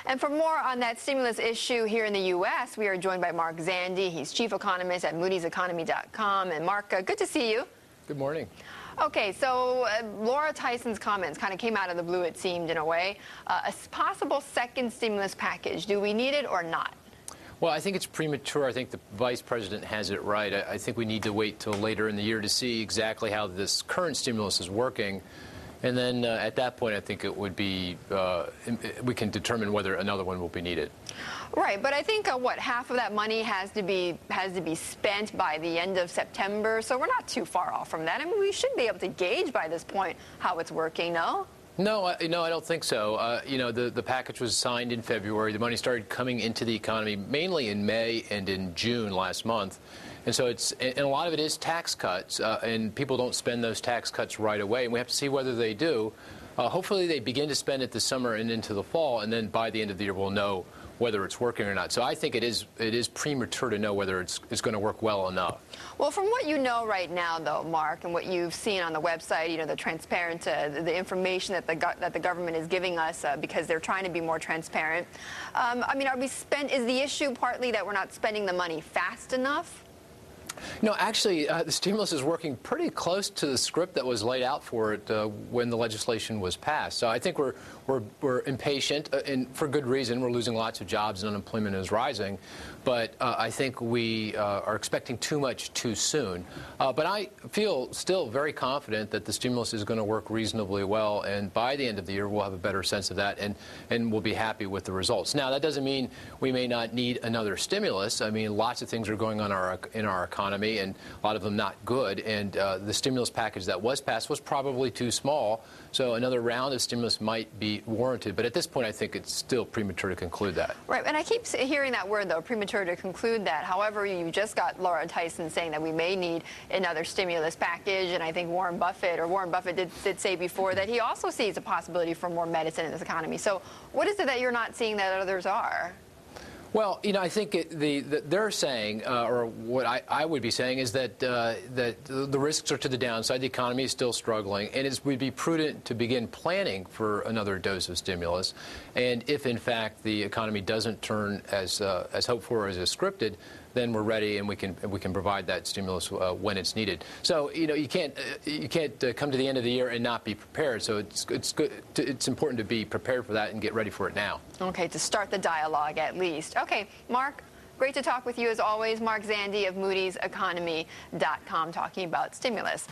And for more on that stimulus issue here in the U.S., we are joined by Mark Zandi. He's chief economist at Moody's Economy.com. And Mark, good to see you. Good morning. Okay, so Laura Tyson's comments kind of came out of the blue, it seemed, in a way. A possible second stimulus package. Do we need it or not? Well, I think it's premature. I think the vice president has it right. I think we need to wait till later in the year to see exactly how this current stimulus is working. And then at that point, I think it would be, we can determine whether another one will be needed. Right, but I think what, half of that money has to be spent by the end of September, so we're not too far off from that. I mean, we should be able to gauge by this point how it's working, no? No, I don't think so. You know, the package was signed in February. The money started coming into the economy mainly in May and in June last month. And so and a lot of it is tax cuts, and people don't spend those tax cuts right away. And we have to see whether they do. Hopefully they begin to spend it this summer and into the fall, and then by the end of the year we'll know whether it's working or not. So I think it is premature to know whether it's going to work well enough. Well, from what you know right now, though, Mark, and what you've seen on the website, you know, the transparent, the information that the government is giving us because they're trying to be more transparent. I mean, is the issue partly that we're not spending the money fast enough? No, actually, the stimulus is working pretty close to the script that was laid out for it when the legislation was passed. So I think we're impatient, and for good reason. We're losing lots of jobs and unemployment is rising. But I think we are expecting too much too soon. But I feel still very confident that the stimulus is going to work reasonably well, and by the end of the year we'll have a better sense of that, and we'll be happy with the results. Now, that doesn't mean we may not need another stimulus. I mean, lots of things are going on in our economy, and a lot of them not good. And the stimulus package that was passed was probably too small. So another round of stimulus might be warranted. But at this point, I think it's still premature to conclude that. Right. And I keep hearing that word, though, premature to conclude that. However, you just got Laura Tyson saying that we may need another stimulus package. And I think Warren Buffett did say before that he also sees a possibility for more medicine in this economy. So what is it that you're not seeing that others are? Well, you know, I think they're saying, or what I would be saying, is that the risks are to the downside. The economy is still struggling, and it would be prudent to begin planning for another dose of stimulus. And if, in fact, the economy doesn't turn as hoped for or as scripted, then we're ready and we can provide that stimulus when it's needed. So you know, you can't come to the end of the year and not be prepared. So it's important to be prepared for that and get ready for it now. Okay, to start the dialogue at least. Okay, Mark, great to talk with you as always. Mark Zandi of Moody's Economy.com talking about stimulus.